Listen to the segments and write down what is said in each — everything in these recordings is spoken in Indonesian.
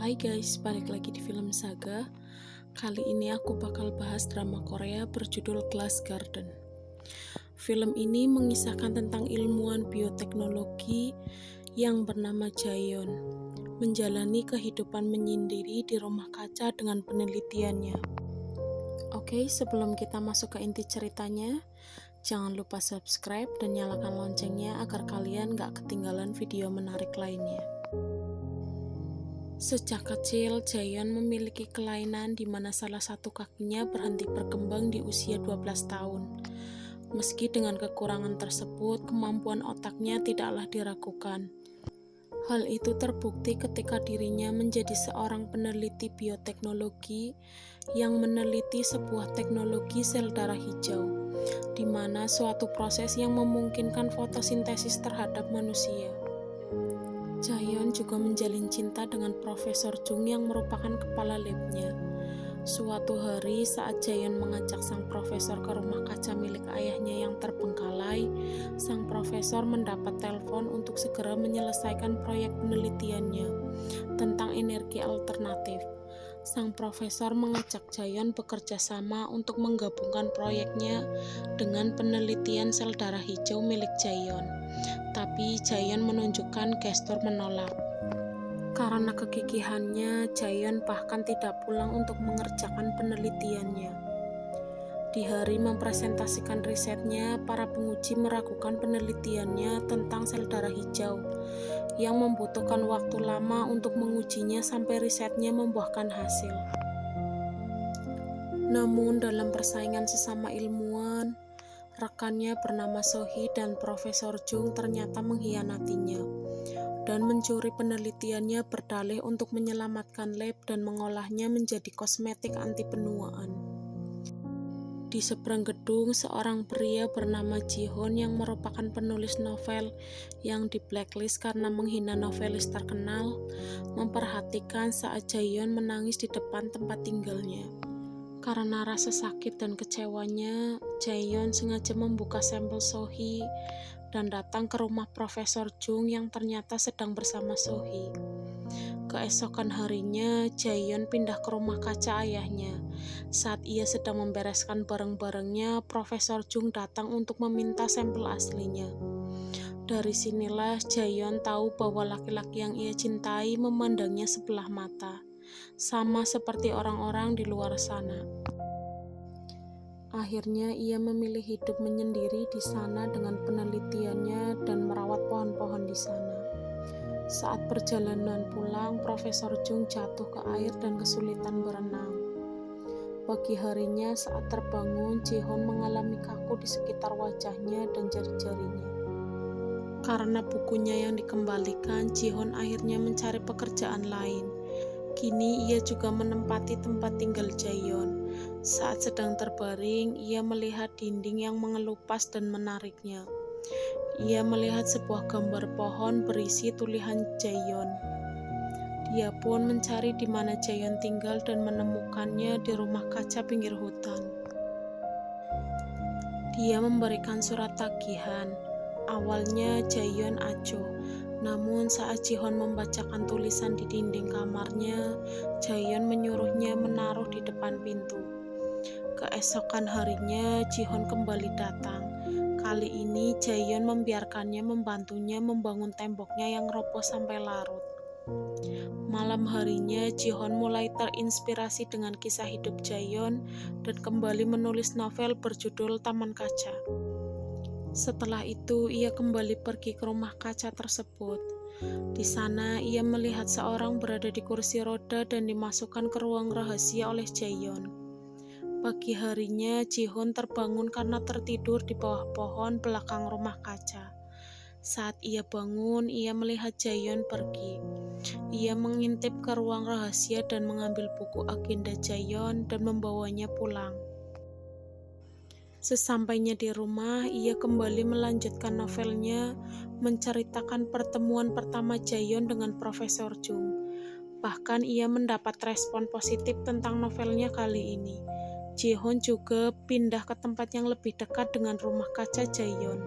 Hai guys, balik lagi di Film Saga. Kali ini aku bakal bahas drama Korea berjudul Glass Garden. Film ini mengisahkan tentang ilmuwan bioteknologi yang bernama Jaeyeon menjalani kehidupan menyendiri di rumah kaca dengan penelitiannya. Oke, sebelum kita masuk ke inti ceritanya, jangan lupa subscribe dan nyalakan loncengnya agar kalian gak ketinggalan video menarik lainnya. Sejak kecil, Jaeyeon memiliki kelainan di mana salah satu kakinya berhenti berkembang di usia 12 tahun. Meski dengan kekurangan tersebut, kemampuan otaknya tidaklah diragukan. Hal itu terbukti ketika dirinya menjadi seorang peneliti bioteknologi yang meneliti sebuah teknologi sel darah hijau, di mana suatu proses yang memungkinkan fotosintesis terhadap manusia. Jaeyeon juga menjalin cinta dengan Profesor Jung yang merupakan kepala labnya. Suatu hari saat Jaeyeon mengajak sang profesor ke rumah kaca milik ayahnya yang terbengkalai, sang profesor mendapat telepon untuk segera menyelesaikan proyek penelitiannya tentang energi alternatif. Sang profesor mengajak Jaeyeon bekerja sama untuk menggabungkan proyeknya dengan penelitian sel darah hijau milik Jaeyeon. Tapi Jaeyeon menunjukkan gestur menolak. Karena kegigihannya, Jaeyeon bahkan tidak pulang untuk mengerjakan penelitiannya. Di hari mempresentasikan risetnya, para penguji meragukan penelitiannya tentang sel darah hijau, yang membutuhkan waktu lama untuk mengujinya sampai risetnya membuahkan hasil. Namun dalam persaingan sesama ilmuwan, rekannya bernama Sohee dan Profesor Jung ternyata mengkhianatinya dan mencuri penelitiannya berdalih untuk menyelamatkan lab dan mengolahnya menjadi kosmetik anti penuaan. Di seberang gedung, seorang pria bernama Ji-hoon yang merupakan penulis novel yang di blacklist karena menghina novelis terkenal, memperhatikan saat Jaeyeon menangis di depan tempat tinggalnya. Karena rasa sakit dan kecewanya, Jaeyeon sengaja membuka sampel Sohee dan datang ke rumah Profesor Jung yang ternyata sedang bersama Sohee. Keesokan harinya, Jaeyeon pindah ke rumah kaca ayahnya. Saat ia sedang membereskan barang-barangnya, Profesor Jung datang untuk meminta sampel aslinya. Dari sinilah Jaeyeon tahu bahwa laki-laki yang ia cintai memandangnya sebelah mata, sama seperti orang-orang di luar sana. Akhirnya ia memilih hidup menyendiri di sana dengan penelitiannya dan merawat pohon-pohon di sana. Saat perjalanan pulang, Profesor Jung jatuh ke air dan kesulitan berenang. Pagi harinya saat terbangun, Ji-hoon mengalami kaku di sekitar wajahnya dan jari-jarinya. Karena bukunya yang dikembalikan, Ji-hoon akhirnya mencari pekerjaan lain. Kini ia juga menempati tempat tinggal Jaeyeon. Saat sedang terbaring, ia melihat dinding yang mengelupas dan menariknya. Ia melihat sebuah gambar pohon berisi tulisan Jaeyeon. Dia pun mencari di mana Jaeyeon tinggal dan menemukannya di rumah kaca pinggir hutan. Dia memberikan surat tagihan. Awalnya Jaeyeon acuh. Namun saat Ji-hoon membacakan tulisan di dinding kamarnya, Jaeyeon menyuruhnya menaruh di depan pintu. Keesokan harinya, Ji-hoon kembali datang. Kali ini Jaeyeon membiarkannya membantunya membangun temboknya yang roboh sampai larut. Malam harinya, Ji-hoon mulai terinspirasi dengan kisah hidup Jaeyeon dan kembali menulis novel berjudul Taman Kaca. Setelah itu, ia kembali pergi ke rumah kaca tersebut. Di sana, ia melihat seorang berada di kursi roda dan dimasukkan ke ruang rahasia oleh Jaeyeon. Pagi harinya, Ji-hoon terbangun karena tertidur di bawah pohon belakang rumah kaca. Saat ia bangun, ia melihat Jaeyeon pergi. Ia mengintip ke ruang rahasia dan mengambil buku agenda Jaeyeon dan membawanya pulang. Sesampainya di rumah, ia kembali melanjutkan novelnya, menceritakan pertemuan pertama Jaeyeon dengan Profesor Jung. Bahkan ia mendapat respon positif tentang novelnya kali ini. Ji-hoon juga pindah ke tempat yang lebih dekat dengan rumah kaca Jaeyeon.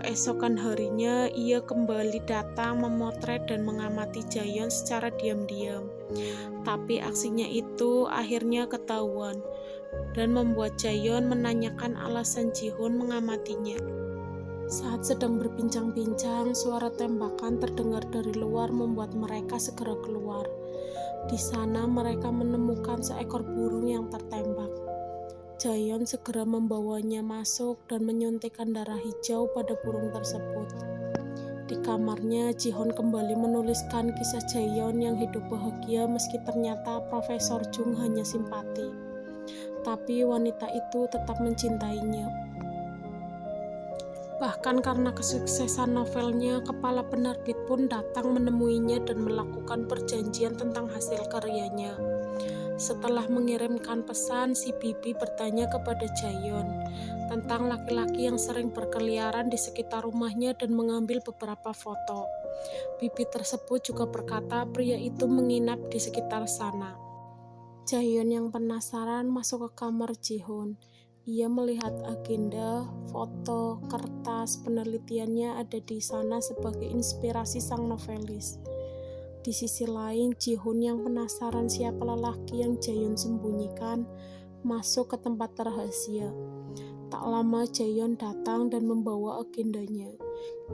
Keesokan harinya, ia kembali datang memotret dan mengamati Jaeyeon secara diam-diam. Tapi aksinya itu akhirnya ketahuan dan membuat Jaeyeon menanyakan alasan Ji-hoon mengamatinya. Saat sedang berbincang-bincang, suara tembakan terdengar dari luar membuat mereka segera keluar. Di sana mereka menemukan seekor burung yang tertembak. Jaeyeon segera membawanya masuk dan menyuntikkan darah hijau pada burung tersebut. Di kamarnya, Ji-hoon kembali menuliskan kisah Jaeyeon yang hidup bahagia meski ternyata Profesor Jung hanya simpati. Tapi wanita itu tetap mencintainya. Bahkan karena kesuksesan novelnya, kepala penerbit pun datang menemuinya dan melakukan perjanjian tentang hasil karyanya. Setelah mengirimkan pesan, si Bibi bertanya kepada Jaeyeon tentang laki-laki yang sering berkeliaran di sekitar rumahnya dan mengambil beberapa foto. Bibi tersebut juga berkata pria itu menginap di sekitar sana. Jaeyeon yang penasaran masuk ke kamar Ji-hoon. Ia melihat agenda, foto, kertas penelitiannya ada di sana sebagai inspirasi sang novelis. Di sisi lain, Ji-hoon yang penasaran siapa lelaki yang Jaeyeon sembunyikan masuk ke tempat rahasia. Tak lama Jaeyeon datang dan membawa agendanya.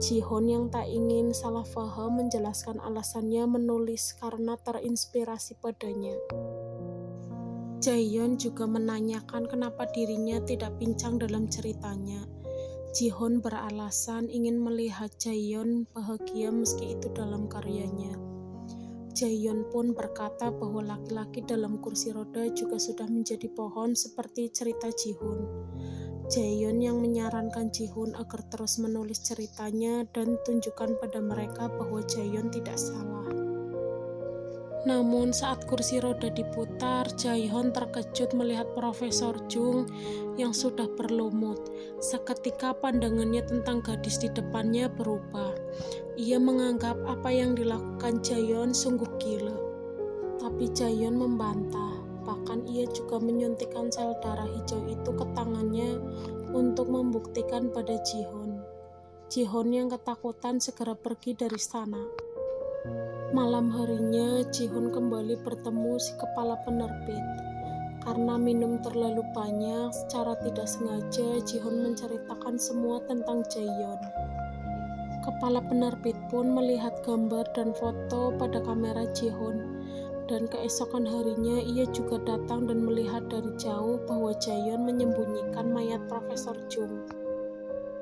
Ji-hoon yang tak ingin salah paham menjelaskan alasannya menulis karena terinspirasi padanya. Jaeyeon juga menanyakan kenapa dirinya tidak pincang dalam ceritanya. Ji-hoon beralasan ingin melihat Jaeyeon bahagia meski itu dalam karyanya. Jaeyeon pun berkata bahwa laki-laki dalam kursi roda juga sudah menjadi pohon seperti cerita Ji-hoon. Jaeyeon yang menyarankan Ji-hoon agar terus menulis ceritanya dan tunjukkan pada mereka bahwa Jaeyeon tidak salah. Namun saat kursi roda diputar, Jaeyeon terkejut melihat Profesor Jung yang sudah berlumut. Seketika pandangannya tentang gadis di depannya berubah. Ia menganggap apa yang dilakukan Jaeyeon sungguh gila. Tapi Jaeyeon membantah. Bahkan ia juga menyuntikkan sel darah hijau itu ke tangannya untuk membuktikan pada Ji-hoon. Ji-hoon yang ketakutan segera pergi dari sana. Malam harinya, Ji-hoon kembali bertemu si kepala penerbit. Karena minum terlalu banyak, secara tidak sengaja Ji-hoon menceritakan semua tentang Jaeyeon. Kepala penerbit pun melihat gambar dan foto pada kamera Ji-hoon. Dan keesokan harinya ia juga datang dan melihat dari jauh bahwa Jaeyeon menyembunyikan mayat Profesor Jung.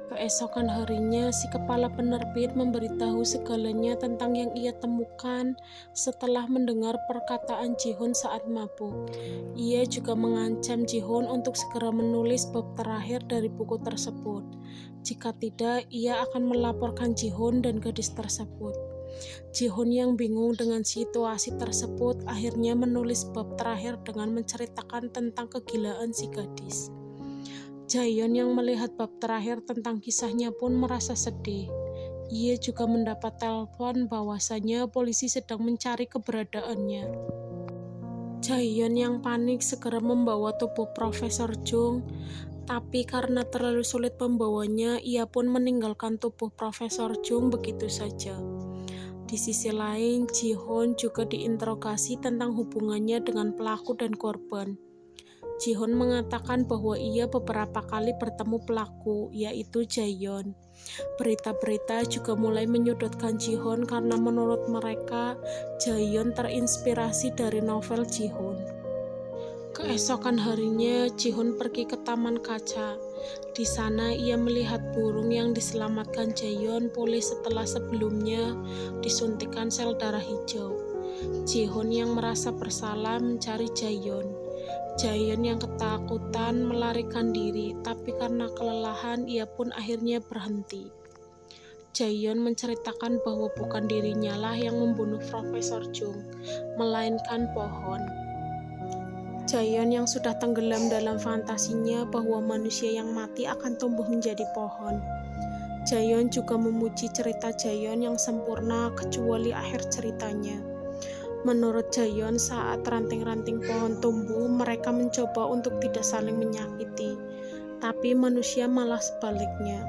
Keesokan harinya, si kepala penerbit memberitahu segalanya tentang yang ia temukan setelah mendengar perkataan Ji-hoon saat mabuk. Ia juga mengancam Ji-hoon untuk segera menulis bab terakhir dari buku tersebut. Jika tidak, ia akan melaporkan Ji-hoon dan gadis tersebut. Ji-hoon yang bingung dengan situasi tersebut akhirnya menulis bab terakhir dengan menceritakan tentang kegilaan si gadis. Jaeyeon yang melihat bab terakhir tentang kisahnya pun merasa sedih. Ia juga mendapat telepon bahwasanya polisi sedang mencari keberadaannya. Jaeyeon yang panik segera membawa tubuh Profesor Jung, tapi karena terlalu sulit membawanya, ia pun meninggalkan tubuh Profesor Jung begitu saja. Di sisi lain, Ji-hoon juga diinterogasi tentang hubungannya dengan pelaku dan korban. Ji-hoon mengatakan bahwa ia beberapa kali bertemu pelaku, yaitu Jaeyeon. Berita-berita juga mulai menyudutkan Ji-hoon karena menurut mereka, Jaeyeon terinspirasi dari novel Ji-hoon. Keesokan harinya, Ji-hoon pergi ke Taman Kaca. Di sana ia melihat burung yang diselamatkan Jaeyeon pulih setelah sebelumnya disuntikkan sel darah hijau. Ji-hoon yang merasa bersalah mencari Jaeyeon. Jaeyeon yang ketakutan melarikan diri, tapi karena kelelahan ia pun akhirnya berhenti. Jaeyeon menceritakan bahwa bukan dirinya lah yang membunuh Profesor Jung, melainkan pohon. Jaeyeon yang sudah tenggelam dalam fantasinya bahwa manusia yang mati akan tumbuh menjadi pohon. Jaeyeon juga memuji cerita Jaeyeon yang sempurna kecuali akhir ceritanya. Menurut Jaeyeon, saat ranting-ranting pohon tumbuh, mereka mencoba untuk tidak saling menyakiti, tapi manusia malah sebaliknya.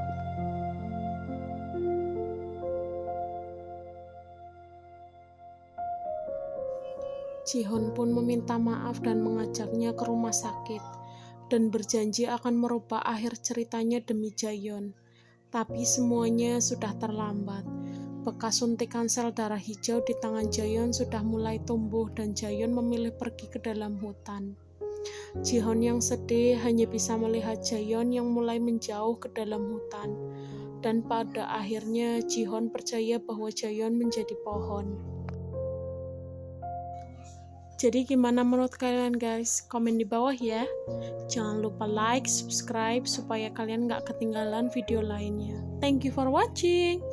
Jihoon pun meminta maaf dan mengajaknya ke rumah sakit dan berjanji akan merubah akhir ceritanya demi Jaeyeon. Tapi semuanya sudah terlambat. Bekas suntikan sel darah hijau di tangan Jaeyeon sudah mulai tumbuh dan Jaeyeon memilih pergi ke dalam hutan. Jihoon yang sedih hanya bisa melihat Jaeyeon yang mulai menjauh ke dalam hutan. Dan pada akhirnya Jihoon percaya bahwa Jaeyeon menjadi pohon. Jadi gimana menurut kalian guys? Komen di bawah ya. Jangan lupa like, subscribe supaya kalian gak ketinggalan video lainnya. Thank you for watching.